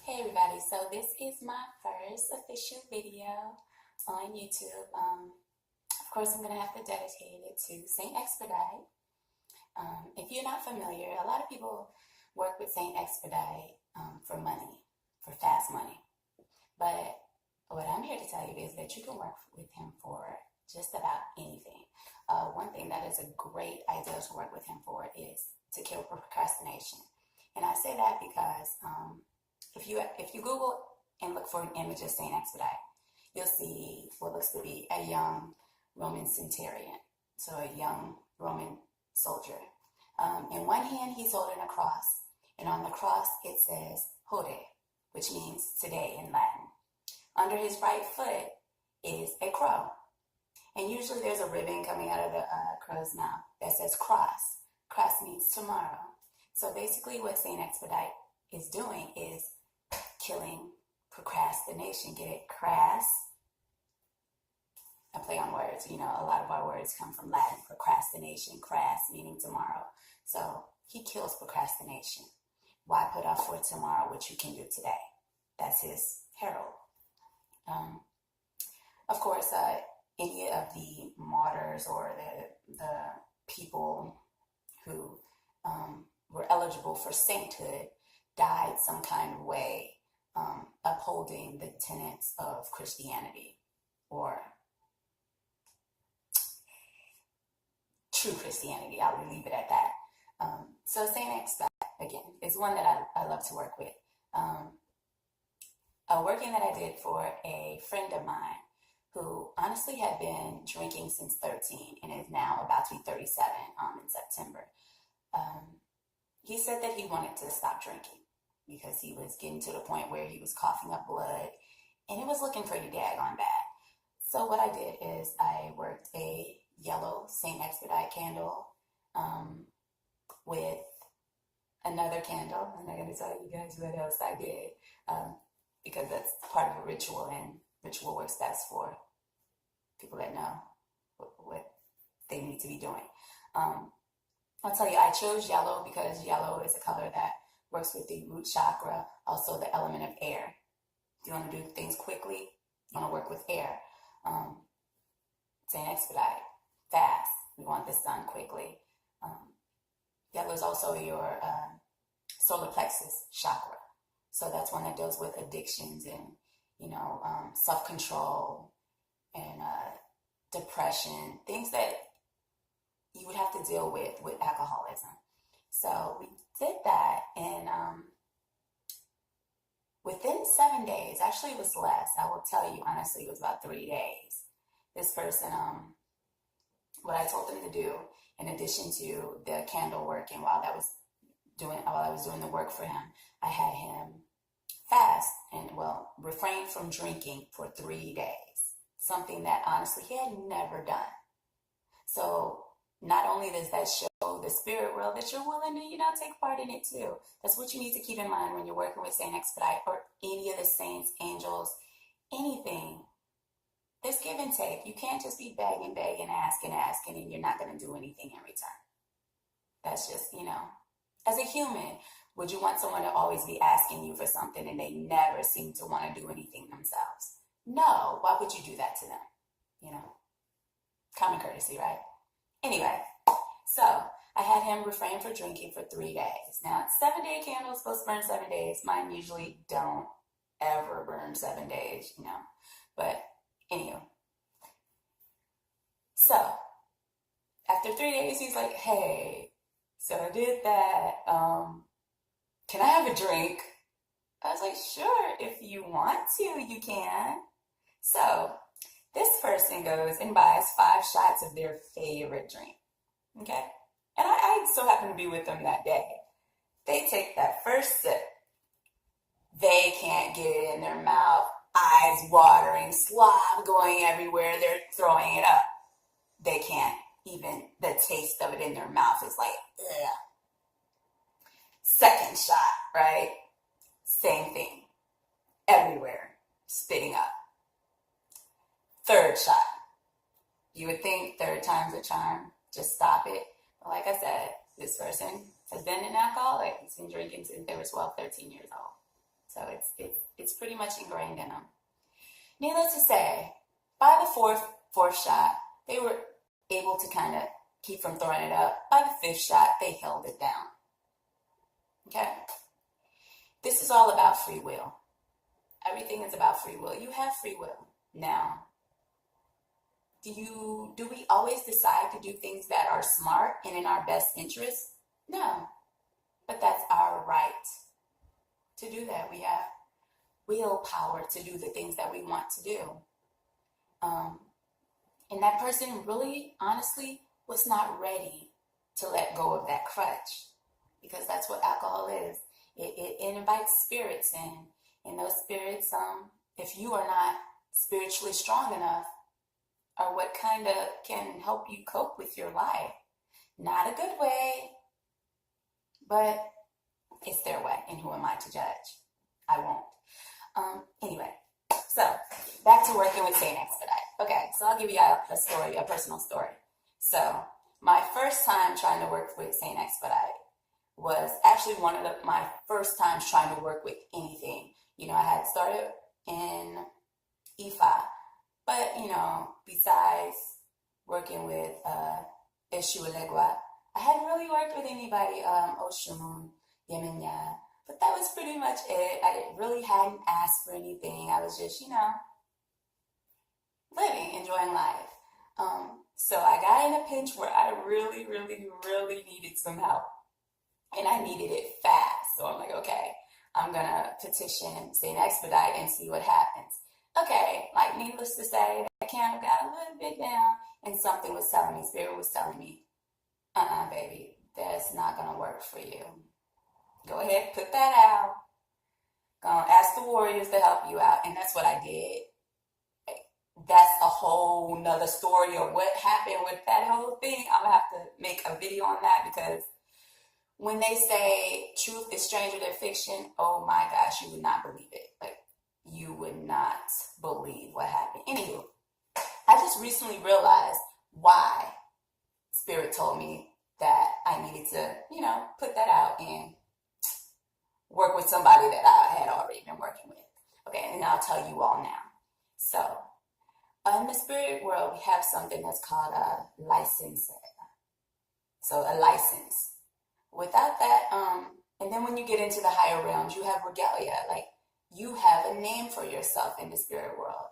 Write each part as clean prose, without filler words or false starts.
Hey everybody, so this is my first official video on YouTube. Of course, I'm going to have to dedicate it to Saint Expedite. If you're not familiar, a lot of people work with Saint Expedite for money, for fast money. But what I'm here to tell you is that you can work with him for just about anything. One thing that is a great idea to work with him for is to kill procrastination. And I say that because if you Google and look for an image of Saint Expedite, you'll see what looks to be a young Roman centurion, so a young Roman soldier. In one hand, he's holding a cross, and on the cross it says "Hodie," which means today in Latin. Under his right foot is a crow, and usually there's a ribbon coming out of the crow's mouth that says "cross." Cross means tomorrow. So basically, what Saint Expedite is doing is killing procrastination. Get it? Crass. I play on words. You know, a lot of our words come from Latin. Procrastination, crass, meaning tomorrow. So he kills procrastination. Why put off for tomorrow what you can do today? That's his herald. Of course, any of the martyrs or the people who were eligible for sainthood died some kind of way, upholding the tenets of Christianity or true Christianity. I will leave it at that. So Saint Expedite, again, is one that I love to work with. A working that I did for a friend of mine who honestly had been drinking since 13 and is now about to be 37 in September. He said that he wanted to stop drinking because he was getting to the point where he was coughing up blood and it was looking pretty daggone bad. So what I did is I worked a yellow Saint Expedite candle with another candle. I'm not going to tell you guys what else I did because that's part of a ritual, and ritual works best for people that know what they need to be doing. I'll tell you, I chose yellow because yellow is a color that works with the root chakra, also the element of air. If you want to do things quickly, you want to work with air. Saint Expedite, fast. We want this done quickly. Yellow is also your solar plexus chakra. So that's one that deals with addictions and, self-control and depression, things that you would have to deal with alcoholism. So we did that, and within 7 days, actually it was less, I will tell you honestly, it was about 3 days. This person, what I told them to do, in addition to the candle work and while I was doing the work for him, I had him fast and refrain from drinking for 3 days, something that honestly he had never done. So not only does that show the spirit world that you're willing to, take part in it too. That's what you need to keep in mind when you're working with Saint Expedite or any of the saints, angels, anything. There's give and take. You can't just be begging, asking, and you're not going to do anything in return. That's just, as a human, would you want someone to always be asking you for something and they never seem to want to do anything themselves? No. Why would you do that to them? Common courtesy, right? Anyway, so I had him refrain from drinking for 3 days. Now, 7-day candles supposed to burn 7 days. Mine usually don't ever burn 7 days, But anywho. So, after 3 days, he's like, hey, so I did that. Can I have a drink? I was like, sure, if you want to, you can. So, this person goes and buys 5 shots of their favorite drink, okay? And I so happen to be with them that day. They take that first sip. They can't get it in their mouth, eyes watering, slob going everywhere. They're throwing it up. They can't even, the taste of it in their mouth is like, ugh. Second shot, right? Same thing. Everywhere, spitting up. Third shot. You would think third time's a charm. Just stop it. But like I said, this person has been an alcoholic. He's been drinking since they were 12, 13 years old. So So it's pretty much ingrained in them. Needless to say, by the fourth shot, they were able to kind of keep from throwing it up. By the fifth shot, they held it down. Okay? This is all about free will. Everything is about free will. You have free will. Now, do we always decide to do things that are smart and in our best interest? No. But that's our right to do that. We have willpower to do the things that we want to do. And that person really, honestly, was not ready to let go of that crutch, because that's what alcohol is. It invites spirits in, and those spirits, if you are not spiritually strong enough, are what kind of can help you cope with your life. Not a good way, but it's their way, and who am I to judge? I won't. Anyway, so back to working with Saint Expedite. Okay, so I'll give you a story, a personal story. So my first time trying to work with Saint Expedite was actually one of my first times trying to work with anything. You know, I had started in Ifa, but, you know, besides working with Eshualegua, I hadn't really worked with anybody, Oshun, Yemenya, but that was pretty much it. I really hadn't asked for anything. I was just, you know, living, enjoying life. So I got in a pinch where I really, really, really needed some help. And I needed it fast. So I'm like, okay, I'm going to petition Saint Expedite and see what happens. Okay, like needless to say, that candle got a little bit down and something was telling me, Spirit was telling me, baby, that's not going to work for you. Go ahead, put that out. Go on, ask the warriors to help you out. And that's what I did. That's a whole nother story of what happened with that whole thing. I'm going to have to make a video on that, because when they say truth is stranger than fiction, oh my gosh, you would not believe it. Like, you would not believe what happened. Anywho, I just recently realized why Spirit told me that I needed to, you know, put that out and work with somebody that I had already been working with. Okay, and I'll tell you all now. So, in the spirit world, we have something that's called a license. So, a license. Without that, and then when you get into the higher realms, you have regalia. Like, you have a name for yourself in the spirit world.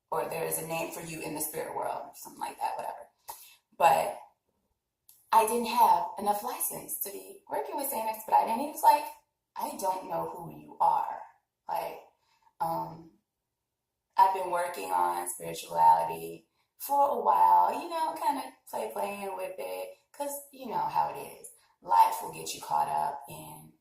Or there is a name for you in the spirit world, or something like that, whatever. But I didn't have enough license to be working with Saint Expedite. And he was like, I don't know who you are. Like, I've been working on spirituality for a while, you know, kind of playing with it, because you know how it is. Life will get you caught up and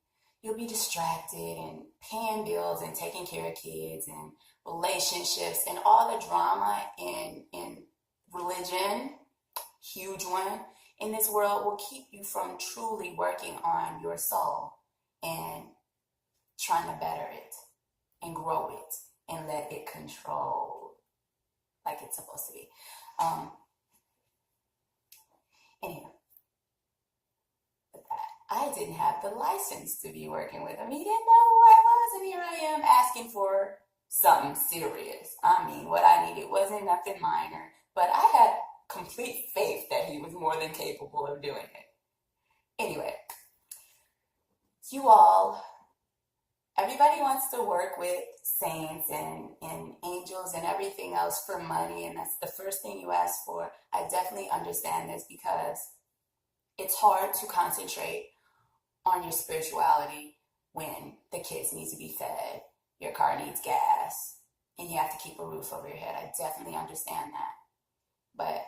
you'll be distracted and paying bills and taking care of kids and relationships and all the drama in religion, huge one, in this world will keep you from truly working on your soul and trying to better it and grow it and let it control like it's supposed to be. Anyway, I didn't have the license to be working with him. He didn't know who I was, and here I am asking for something serious. I mean, what I needed wasn't nothing minor, but I had complete faith that he was more than capable of doing it. Anyway, you all, everybody wants to work with saints and angels and everything else for money, and that's the first thing you ask for. I definitely understand this, because it's hard to concentrate on your spirituality when the kids need to be fed, your car needs gas, and you have to keep a roof over your head. I definitely understand that. But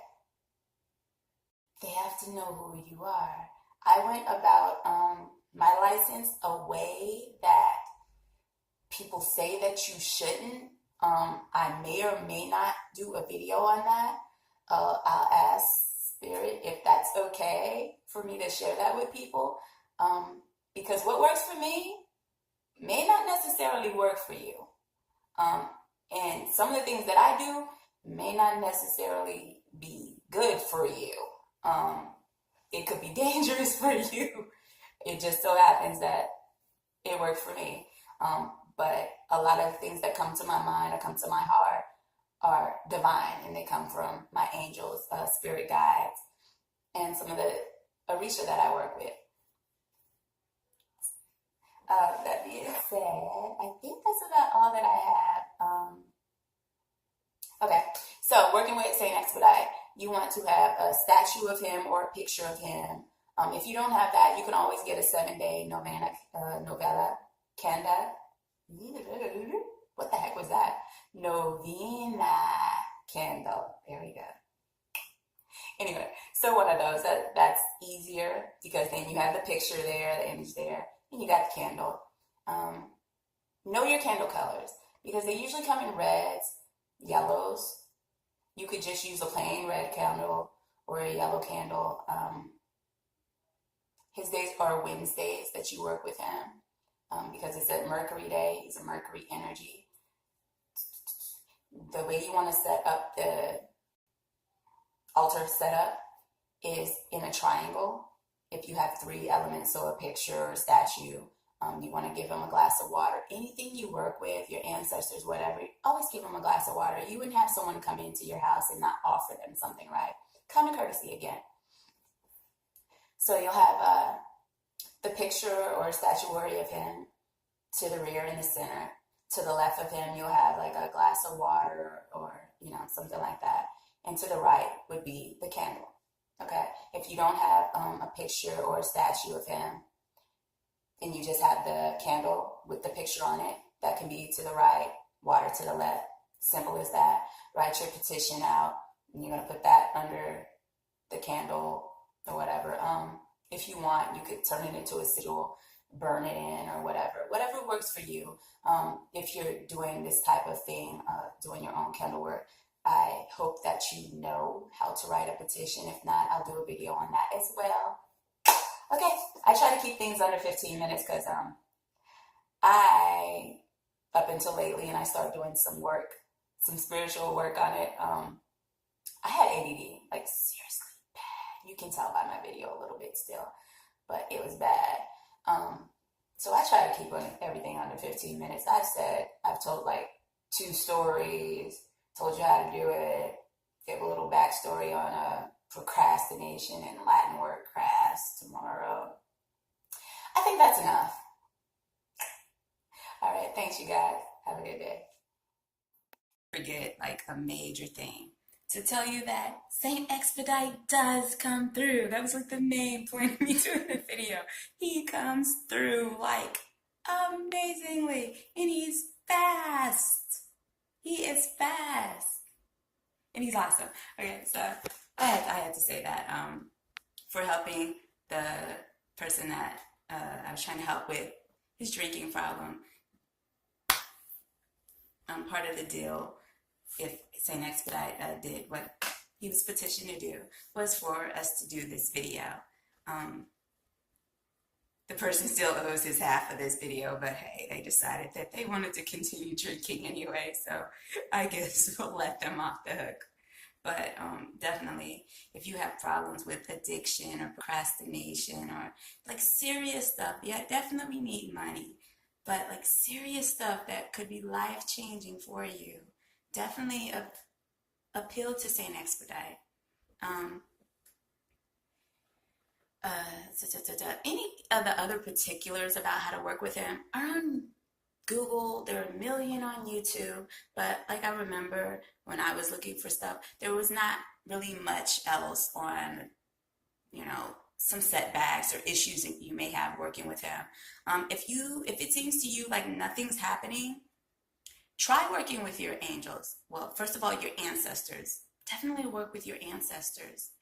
they have to know who you are. I went about my license a way that people say that you shouldn't. I may or may not do a video on that. I'll ask Spirit if that's okay for me to share that with people. Because what works for me may not necessarily work for you. And some of the things that I do may not necessarily be good for you. It could be dangerous for you. It just so happens that it worked for me. But a lot of things that come to my mind or come to my heart are divine, and they come from my angels, spirit guides, and some of the Orisha that I work with. That being said, I think that's about all that I have. Okay, so working with Saint Expedite, you want to have a statue of him or a picture of him. If you don't have that, you can always get a 7-day novella canda. What the heck was that? Novena candle. There we go. Anyway, so one of those, that's easier because then you have the picture there, the image there, and you got the candle. Know your candle colors because they usually come in reds, yellows. You could just use a plain red candle or a yellow candle. His days are Wednesdays that you work with him because it's a Mercury day. He's a Mercury energy. The way you want to set up the altar setup is in a triangle. If you have 3 elements, so a picture or a statue, you want to give them a glass of water. Anything you work with, your ancestors, whatever, always give them a glass of water. You wouldn't have someone come into your house and not offer them something, right? Common courtesy again. So you'll have the picture or statuary of him to the rear in the center. To the left of him, you'll have like a glass of water or, something like that. And to the right would be the candle, okay? If you don't have a picture or a statue of him, and you just have the candle with the picture on it, that can be to the right, water to the left. Simple as that. Write your petition out, and you're going to put that under the candle or whatever. If you want, you could turn it into a sigil, burn it in or whatever works for you. If you're doing this type of thing, doing your own candle work, I hope that you know how to write a petition. If not, I'll do a video on that as well. Okay, I try to keep things under 15 minutes because up until lately, and I started doing some work, some spiritual work on it, I had ADD, like seriously bad. You can tell by my video a little bit still, but it was bad. So I try to keep everything under 15 minutes. I've told like 2 stories, told you how to do it, give a little backstory on procrastination and Latin word crass tomorrow. I think that's enough. All right, thanks you guys. Have a good day. Forget like a major thing to tell you that Saint Expedite does come through. That was like the main point of me doing the video. He comes through like amazingly, and he's fast. He is fast, and he's awesome. Okay, so I had to say that for helping the person that I was trying to help with his drinking problem. Part of the deal, if Saint Expedite did what he was petitioned to do, was for us to do this video. The person still owes his half of this video, but hey, they decided that they wanted to continue drinking anyway, so I guess we'll let them off the hook. But definitely, if you have problems with addiction or procrastination or like serious stuff, yeah, definitely need money. But like serious stuff that could be life-changing for you, definitely appeal to Saint Expedite. Any of the other particulars about how to work with him are on Google. There are a million on YouTube, but like I remember when I was looking for stuff, there was not really much else on, some setbacks or issues that you may have working with him. If it seems to you like nothing's happening, try working with your angels. Well, first of all, your ancestors. Definitely work with your ancestors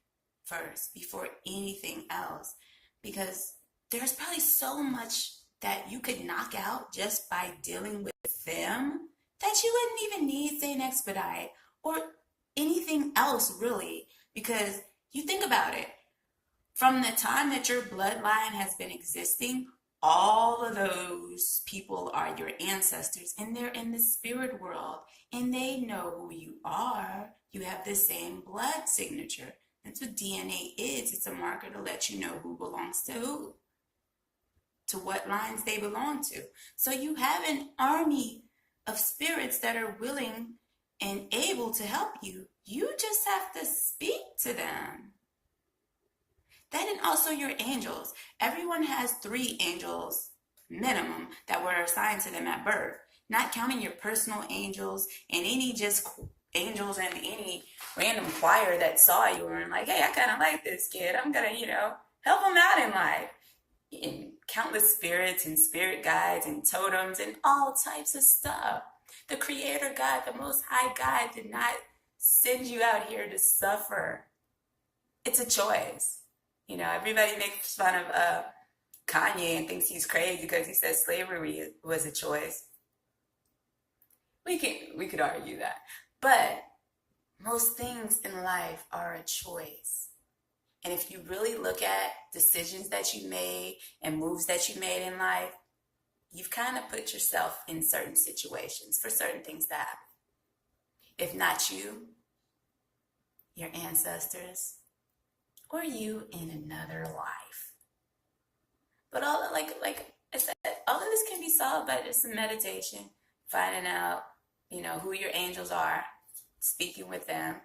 first before anything else, because there's probably so much that you could knock out just by dealing with them that you wouldn't even need Saint Expedite or anything else really, because you think about it, from the time that your bloodline has been existing, all of those people are your ancestors, and they're in the spirit world, and they know who you are. You have the same blood signature. That's what DNA is. It's a marker to let you know who belongs to who. to what lines they belong to. So you have an army of spirits that are willing and able to help you. You just have to speak to them. That and also your angels. Everyone has 3 angels minimum that were assigned to them at birth, not counting your personal angels and any just angels and any random choir that saw you and like, hey, I kind of like this kid. I'm going to, help him out in life. And countless spirits and spirit guides and totems and all types of stuff. The Creator God, the Most High God, did not send you out here to suffer. It's a choice. Everybody makes fun of Kanye and thinks he's crazy because he says slavery was a choice. We could argue that. But most things in life are a choice. And if you really look at decisions that you made and moves that you made in life, you've kind of put yourself in certain situations for certain things to happen. If not you, your ancestors, or you in another life. But all like I said, all of this can be solved by just some meditation, finding out, who your angels are, speaking with them.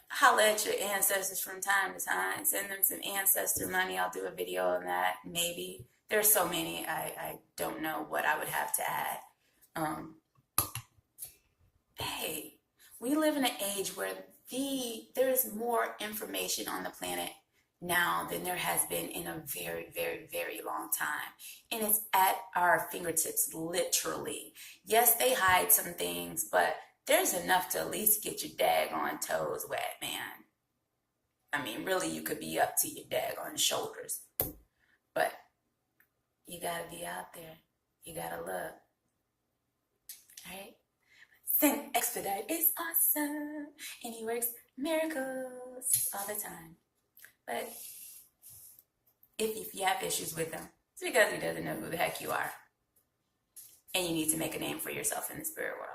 Holla at your ancestors from time to time. Send them some ancestor money. I'll do a video on that, maybe. There's so many, I don't know what I would have to add. Hey, we live in an age where there is more information on the planet now than there has been in a very, very, very long time. And it's at our fingertips, literally. Yes, they hide some things, but there's enough to at least get your daggone toes wet, man. I mean, really, you could be up to your daggone shoulders. But you gotta be out there. You gotta look. Alright? Saint Expedite is awesome. And he works miracles all the time. But if you have issues with him, it's because he doesn't know who the heck you are. And you need to make a name for yourself in the spirit world.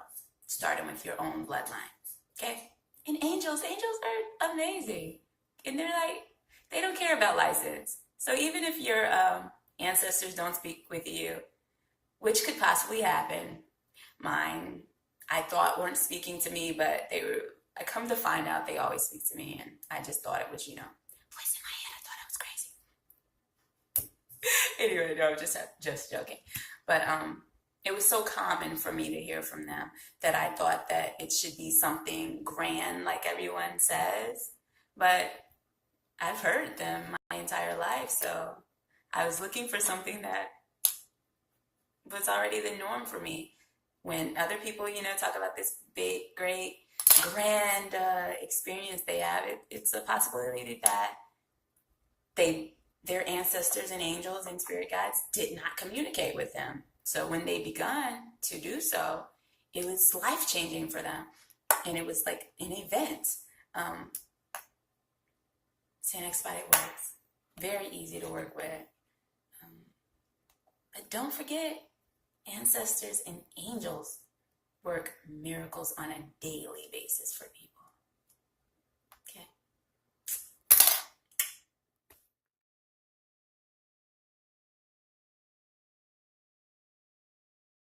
Starting with your own bloodline. Okay? And angels are amazing. And they don't care about license. So even if your ancestors don't speak with you, which could possibly happen, mine, I thought weren't speaking to me, but I come to find out they always speak to me, and I just thought it was, voice in my head. I thought I was crazy. Anyway, no, just joking. But it was so common for me to hear from them that I thought that it should be something grand, like everyone says. But I've heard them my entire life, so I was looking for something that was already the norm for me. When other people, talk about this big, great, grand experience they have, it's a possibility that their ancestors and angels and spirit guides did not communicate with them. So when they begun to do so, it was life-changing for them. And it was like an event. Saint Expedite works. Very easy to work with. But don't forget, ancestors and angels work miracles on a daily basis for people.